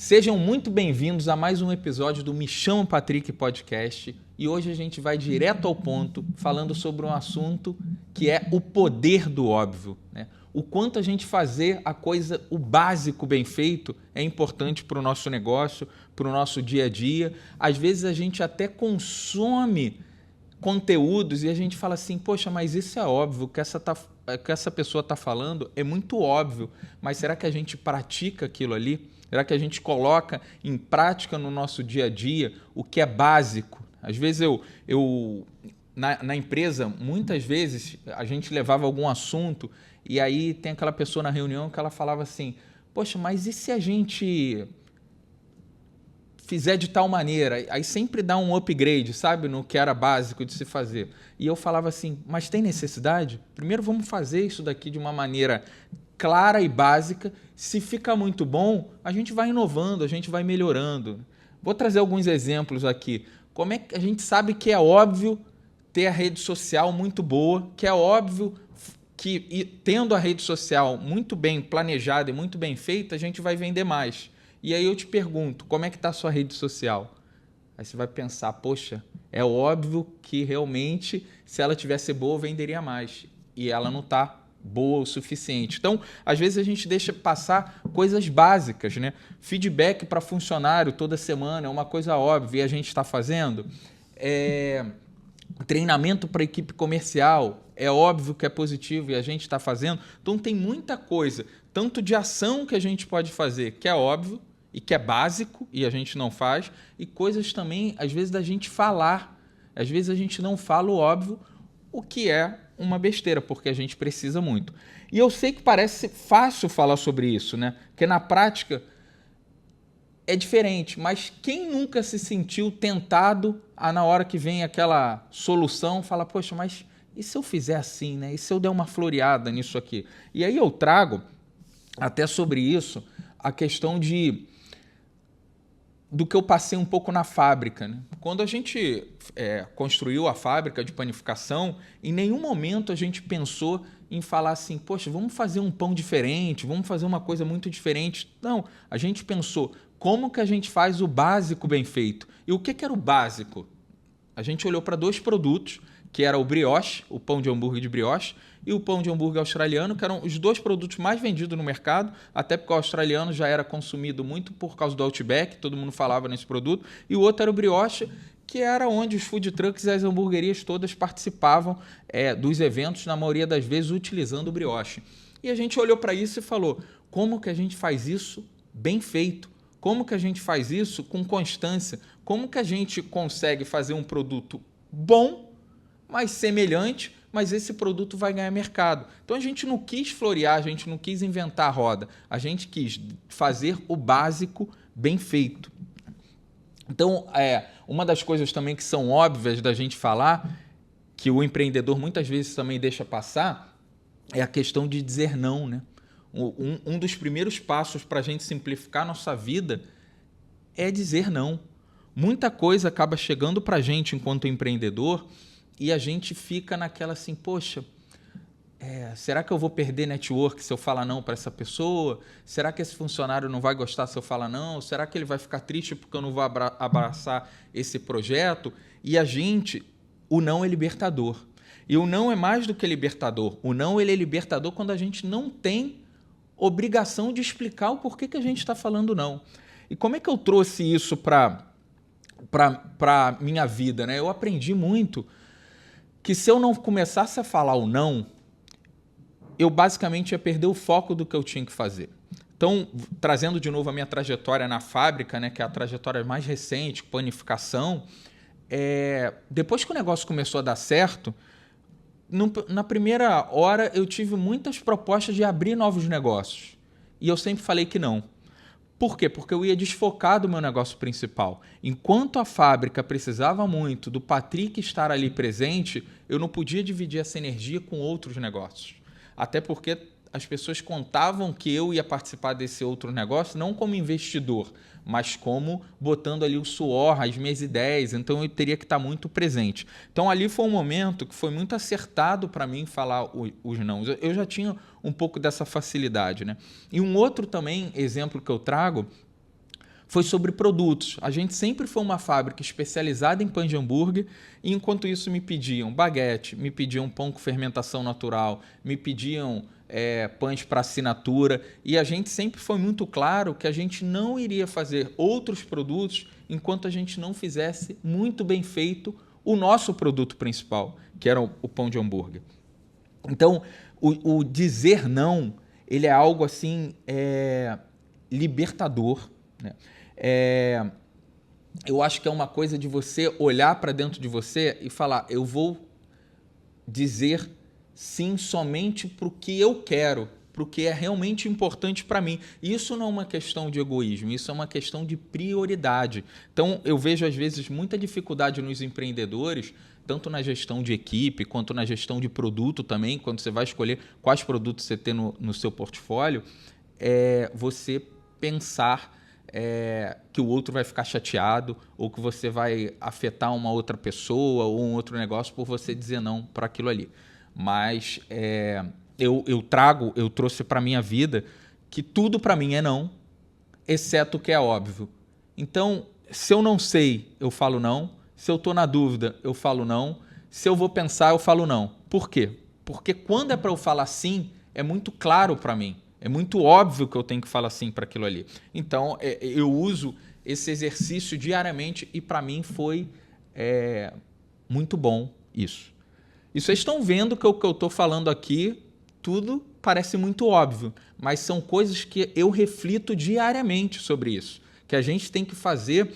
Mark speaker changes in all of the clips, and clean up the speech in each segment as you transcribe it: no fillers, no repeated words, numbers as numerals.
Speaker 1: Sejam muito bem-vindos a mais um episódio do Me Chama Patrick Podcast e hoje a gente vai direto ao ponto falando sobre um assunto que é o poder do óbvio, né? O quanto a gente fazer a coisa, o básico bem feito é importante para o nosso negócio, para o nosso dia a dia. Às vezes a gente até consome conteúdos e a gente fala assim, poxa, mas isso é óbvio, que essa pessoa está falando é muito óbvio, mas será que a gente pratica aquilo ali? Será que a gente coloca em prática no nosso dia a dia o que é básico? Às vezes na empresa, muitas vezes a gente levava algum assunto e aí tem aquela pessoa na reunião que ela falava assim, poxa, mas e se a gente fizer de tal maneira? Aí sempre dá um upgrade, sabe, no que era básico de se fazer. E eu falava assim, mas tem necessidade? Primeiro vamos fazer isso daqui de uma maneira clara e básica. Se fica muito bom, a gente vai inovando, a gente vai melhorando. Vou trazer alguns exemplos aqui. Como é que a gente sabe que é óbvio ter a rede social muito boa, que é óbvio que tendo a rede social muito bem planejada e muito bem feita, a gente vai vender mais. E aí eu te pergunto, como é que está a sua rede social? Aí você vai pensar, poxa, é óbvio que realmente se ela tivesse boa, eu venderia mais. E ela não está boa o suficiente. Então, às vezes a gente deixa passar coisas básicas, né? Feedback para funcionário toda semana é uma coisa óbvia e a gente está fazendo. Treinamento para equipe comercial é óbvio que é positivo e a gente está fazendo. Então, tem muita coisa, tanto de ação que a gente pode fazer, que é óbvio e que é básico e a gente não faz, e coisas também, às vezes, da gente falar. Às vezes a gente não fala o óbvio, o que é uma besteira, porque a gente precisa muito. E eu sei que parece fácil falar sobre isso, né? Porque na prática é diferente, mas quem nunca se sentiu tentado a, na hora que vem aquela solução, fala, poxa, mas e se eu fizer assim, né? E se eu der uma floreada nisso aqui? E aí eu trago até sobre isso a questão do que eu passei um pouco na fábrica, né? Quando a gente construiu a fábrica de panificação, em nenhum momento a gente pensou em falar assim, poxa, vamos fazer um pão diferente, vamos fazer uma coisa muito diferente. Não, a gente pensou, como que a gente faz o básico bem feito? E o que era o básico? A gente olhou para dois produtos, que era o brioche, o pão de hambúrguer de brioche, e o pão de hambúrguer australiano, que eram os dois produtos mais vendidos no mercado, até porque o australiano já era consumido muito por causa do Outback, todo mundo falava nesse produto, e o outro era o brioche, que era onde os food trucks e as hamburguerias todas participavam dos eventos, na maioria das vezes utilizando o brioche. E a gente olhou para isso e falou, como que a gente faz isso bem feito? Como que a gente faz isso com constância? Como que a gente consegue fazer um produto bom, mas semelhante, mas esse produto vai ganhar mercado? Então a gente não quis florear, a gente não quis inventar a roda, a gente quis fazer o básico bem feito. Então, uma das coisas também que são óbvias da gente falar, que o empreendedor muitas vezes também deixa passar, é a questão de dizer não, né? Um dos primeiros passos para a gente simplificar a nossa vida é dizer não. Muita coisa acaba chegando para a gente enquanto empreendedor e a gente fica naquela assim, poxa, será que eu vou perder network se eu falar não para essa pessoa? Será que esse funcionário não vai gostar se eu falar não? Será que ele vai ficar triste porque eu não vou abraçar esse projeto? E o não é libertador. E o não é mais do que libertador. O não ele é libertador quando a gente não tem obrigação de explicar o porquê que a gente está falando não. E como é que eu trouxe isso para a minha vida, né? Eu aprendi muito que se eu não começasse a falar o não, eu basicamente ia perder o foco do que eu tinha que fazer. Então, trazendo de novo a minha trajetória na fábrica, né, que é a trajetória mais recente, panificação, depois que o negócio começou a dar certo, na primeira hora eu tive muitas propostas de abrir novos negócios. E eu sempre falei que não. Por quê? Porque eu ia desfocar do meu negócio principal. Enquanto a fábrica precisava muito do Patrick estar ali presente, eu não podia dividir essa energia com outros negócios. Até porque as pessoas contavam que eu ia participar desse outro negócio não como investidor, mas como botando ali o suor, as minhas ideias, então eu teria que estar muito presente. Então ali foi um momento que foi muito acertado para mim falar os não. Eu já tinha um pouco dessa facilidade, né? E um outro também exemplo que eu trago foi sobre produtos. A gente sempre foi uma fábrica especializada em pão de hambúrguer, e enquanto isso me pediam baguete, me pediam pão com fermentação natural, me pediam pães para assinatura, e a gente sempre foi muito claro que a gente não iria fazer outros produtos enquanto a gente não fizesse muito bem feito o nosso produto principal, que era o pão de hambúrguer. Então, o dizer não, ele é algo assim libertador, né? Eu acho que é uma coisa de você olhar para dentro de você e falar, eu vou dizer sim somente para o que eu quero, para o que é realmente importante para mim. Isso não é uma questão de egoísmo, isso é uma questão de prioridade. Então, eu vejo às vezes muita dificuldade nos empreendedores, tanto na gestão de equipe, quanto na gestão de produto também, quando você vai escolher quais produtos você tem no seu portfólio, você pensar que o outro vai ficar chateado ou que você vai afetar uma outra pessoa ou um outro negócio por você dizer não para aquilo ali. Mas eu trouxe para a minha vida que tudo para mim é não, exceto o que é óbvio. Então, se eu não sei, eu falo não. Se eu estou na dúvida, eu falo não. Se eu vou pensar, eu falo não. Por quê? Porque quando é para eu falar sim, é muito claro para mim. É muito óbvio que eu tenho que falar sim para aquilo ali. Então, eu uso esse exercício diariamente e para mim foi muito bom isso. E vocês estão vendo que o que eu estou falando aqui, tudo parece muito óbvio, mas são coisas que eu reflito diariamente sobre isso. Que a gente tem que fazer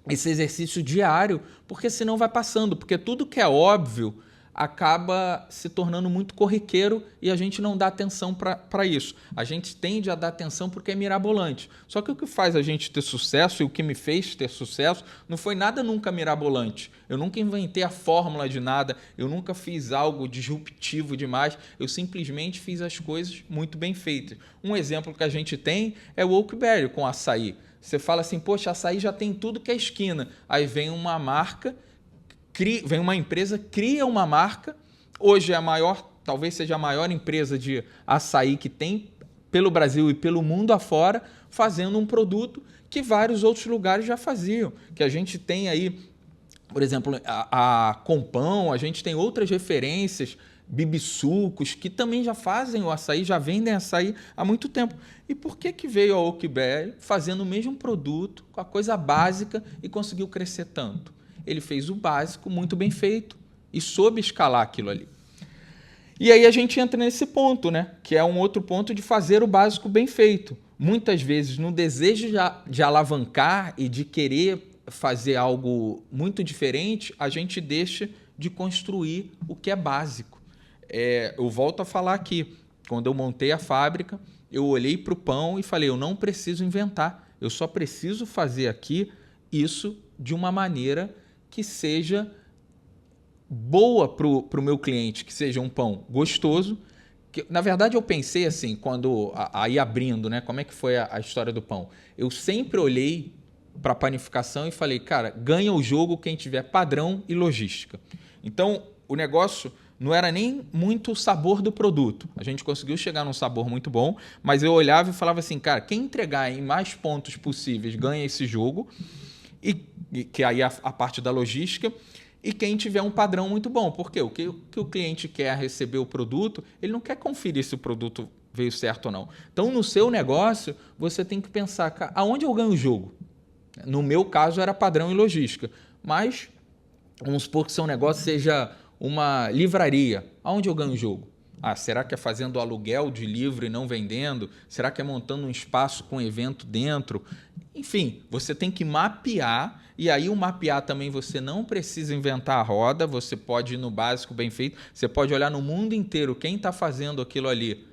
Speaker 1: esse exercício diário, porque senão vai passando. Porque tudo que é óbvio acaba se tornando muito corriqueiro e a gente não dá atenção para isso. A gente tende a dar atenção porque é mirabolante. Só que o que faz a gente ter sucesso e o que me fez ter sucesso não foi nada nunca mirabolante. Eu nunca inventei a fórmula de nada, eu nunca fiz algo disruptivo demais, eu simplesmente fiz as coisas muito bem feitas. Um exemplo que a gente tem é o Oakberry com açaí. Você fala assim, poxa, açaí já tem tudo que é esquina. Aí vem uma marca, vem uma empresa, cria uma marca, hoje é a maior, talvez seja a maior empresa de açaí que tem pelo Brasil e pelo mundo afora, fazendo um produto que vários outros lugares já faziam. Que a gente tem aí, por exemplo, a Compão, a gente tem outras referências, Bibisucos, que também já fazem o açaí, já vendem açaí há muito tempo. E por que veio a Oakberry fazendo o mesmo produto, com a coisa básica, e conseguiu crescer tanto? Ele fez o básico muito bem feito e soube escalar aquilo ali. E aí a gente entra nesse ponto, né? Que é um outro ponto de fazer o básico bem feito. Muitas vezes, no desejo de alavancar e de querer fazer algo muito diferente, a gente deixa de construir o que é básico. Eu volto a falar aqui, quando eu montei a fábrica, eu olhei para o pão e falei, eu não preciso inventar, eu só preciso fazer aqui isso de uma maneira que seja boa para o meu cliente, que seja um pão gostoso. Que, na verdade, eu pensei assim, quando aí abrindo, né, como é que foi a história do pão? Eu sempre olhei para a panificação e falei, cara, ganha o jogo quem tiver padrão e logística. Então, o negócio não era nem muito o sabor do produto. A gente conseguiu chegar num sabor muito bom, mas eu olhava e falava assim, cara, quem entregar em mais pontos possíveis ganha esse jogo, e que aí a parte da logística, e quem tiver um padrão muito bom. Porque o que o cliente quer receber o produto, ele não quer conferir se o produto veio certo ou não. Então, no seu negócio, você tem que pensar, cara, aonde eu ganho o jogo? No meu caso, era padrão e logística. Mas, vamos supor que seu negócio seja uma livraria. Aonde eu ganho o jogo? Será que é fazendo aluguel de livro e não vendendo? Será que é montando um espaço com evento dentro? Enfim, você tem que mapear, e aí o mapear também você não precisa inventar a roda, você pode ir no básico bem feito, você pode olhar no mundo inteiro quem está fazendo aquilo ali,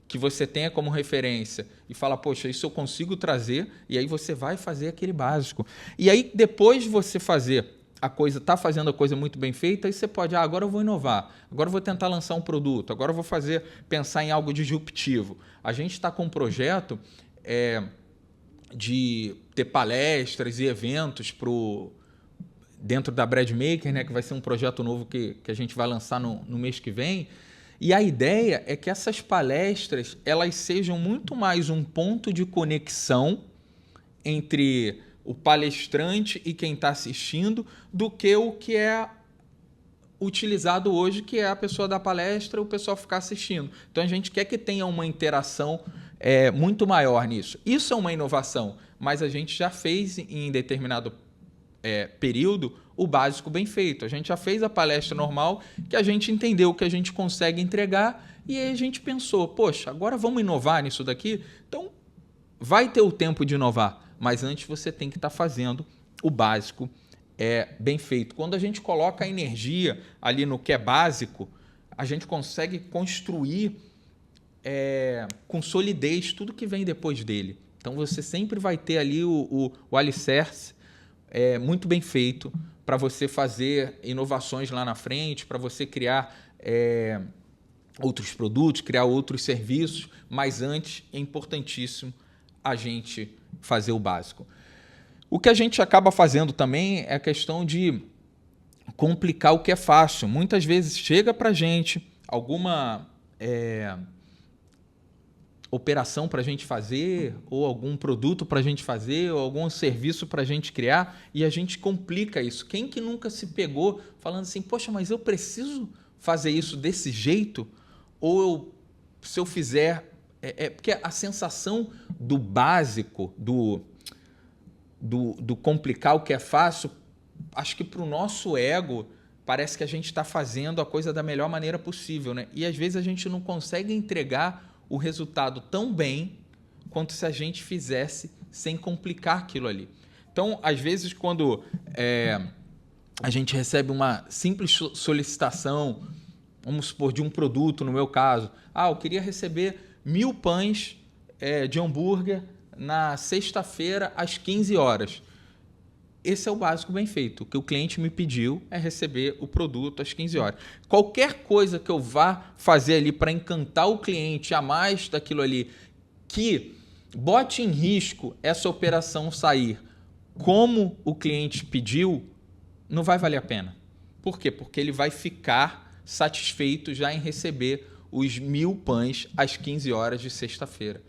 Speaker 1: que você tenha como referência, e fala, poxa, isso eu consigo trazer, e aí você vai fazer aquele básico. E aí, depois de você fazer está fazendo a coisa muito bem feita, aí você pode, agora eu vou inovar, agora eu vou tentar lançar um produto, agora eu vou pensar em algo disruptivo. A gente está com um projeto de ter palestras e eventos dentro da Bread Maker, né, que vai ser um projeto novo que a gente vai lançar no mês que vem. E a ideia é que essas palestras elas sejam muito mais um ponto de conexão entre o palestrante e quem está assistindo do que o que é utilizado hoje, que é a pessoa da palestra, o pessoal ficar assistindo. Então a gente quer que tenha uma interação muito maior nisso. Isso é uma inovação, mas a gente já fez em determinado período o básico bem feito. A gente já fez a palestra normal, que a gente entendeu que a gente consegue entregar, e aí a gente pensou, poxa, agora vamos inovar nisso daqui? Então vai ter o tempo de inovar, mas antes você tem que estar fazendo o básico bem feito. Quando a gente coloca a energia ali no que é básico, a gente consegue construir com solidez tudo que vem depois dele. Então você sempre vai ter ali o alicerce muito bem feito para você fazer inovações lá na frente, para você criar outros produtos, criar outros serviços, mas antes é importantíssimo a gente fazer o básico. O que a gente acaba fazendo também é a questão de complicar o que é fácil. Muitas vezes chega para a gente alguma operação para a gente fazer, ou algum produto para a gente fazer, ou algum serviço para a gente criar, e a gente complica isso. Quem que nunca se pegou falando assim, poxa, mas eu preciso fazer isso desse jeito? Ou se eu fizer... porque a sensação do básico, do complicar o que é fácil, acho que para o nosso ego parece que a gente está fazendo a coisa da melhor maneira possível, né? E às vezes a gente não consegue entregar o resultado tão bem quanto se a gente fizesse sem complicar aquilo ali. Então, às vezes, quando a gente recebe uma simples solicitação, vamos supor, de um produto, no meu caso, eu queria receber 1000 pães de hambúrguer na sexta-feira às 15 horas. Esse é o básico bem feito. O que o cliente me pediu é receber o produto às 15 horas. Qualquer coisa que eu vá fazer ali para encantar o cliente a mais daquilo ali, que bote em risco essa operação sair como o cliente pediu, não vai valer a pena. Por quê? Porque ele vai ficar satisfeito já em receber os 1000 pães às 15 horas de sexta-feira.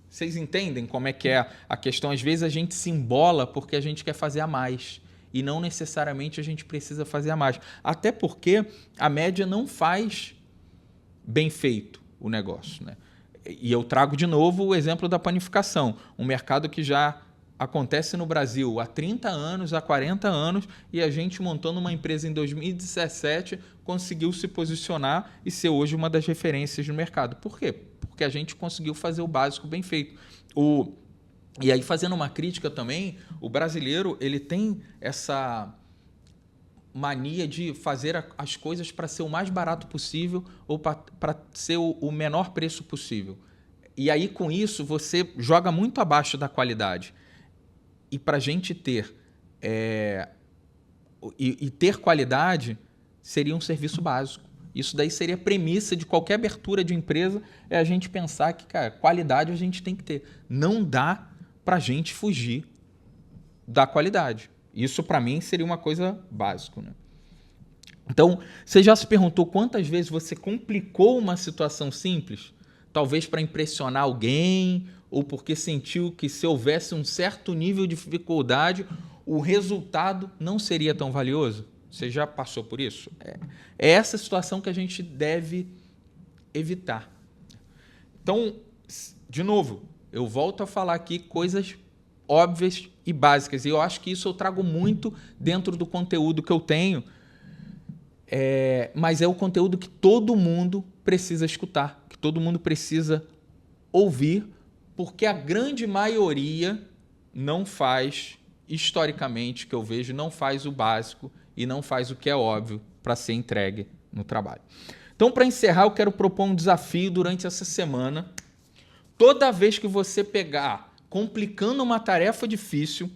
Speaker 1: Vocês entendem como é que é a questão? Às vezes a gente se embola porque a gente quer fazer a mais e não necessariamente a gente precisa fazer a mais. Até porque a média não faz bem feito o negócio, né? E eu trago de novo o exemplo da panificação, um mercado que já acontece no Brasil há 30 anos, há 40 anos, e a gente montando uma empresa em 2017 conseguiu se posicionar e ser hoje uma das referências no mercado. Por quê? Porque a gente conseguiu fazer o básico bem feito. E aí, fazendo uma crítica também, o brasileiro ele tem essa mania de fazer as coisas para ser o mais barato possível ou para ser o menor preço possível. E aí, com isso, você joga muito abaixo da qualidade. E para a gente ter ter qualidade seria um serviço básico. Isso daí seria a premissa de qualquer abertura de empresa, é a gente pensar que, cara, qualidade a gente tem que ter. Não dá para a gente fugir da qualidade. Isso, para mim, seria uma coisa básica, né? Então, você já se perguntou quantas vezes você complicou uma situação simples? Talvez para impressionar alguém, ou porque sentiu que se houvesse um certo nível de dificuldade, o resultado não seria tão valioso? Você já passou por isso? É essa situação que a gente deve evitar. Então, de novo, eu volto a falar aqui coisas óbvias e básicas. E eu acho que isso eu trago muito dentro do conteúdo que eu tenho. Mas é o conteúdo que todo mundo precisa escutar, que todo mundo precisa ouvir, porque a grande maioria não faz, historicamente, que eu vejo, não faz o básico e não faz o que é óbvio para ser entregue no trabalho. Então, para encerrar, eu quero propor um desafio durante essa semana. Toda vez que você pegar complicando uma tarefa difícil,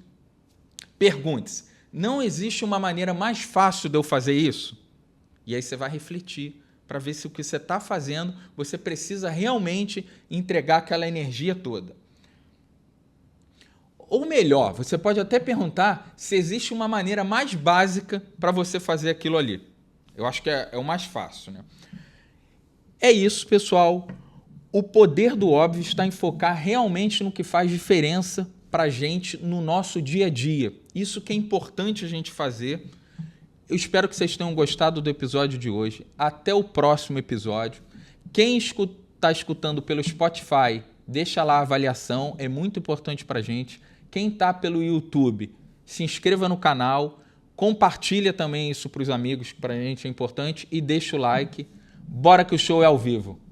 Speaker 1: pergunte-se, não existe uma maneira mais fácil de eu fazer isso? E aí você vai refletir para ver se o que você está fazendo, você precisa realmente entregar aquela energia toda. Ou melhor, você pode até perguntar se existe uma maneira mais básica para você fazer aquilo ali. Eu acho que é o mais fácil, né? É isso, pessoal. O poder do óbvio está em focar realmente no que faz diferença para a gente no nosso dia a dia. Isso que é importante a gente fazer. Eu espero que vocês tenham gostado do episódio de hoje. Até o próximo episódio. Quem está escutando pelo Spotify, deixa lá a avaliação, é muito importante para a gente. Quem está pelo YouTube, se inscreva no canal, compartilha também isso para os amigos, que para a gente é importante, e deixa o like. Bora que o show é ao vivo!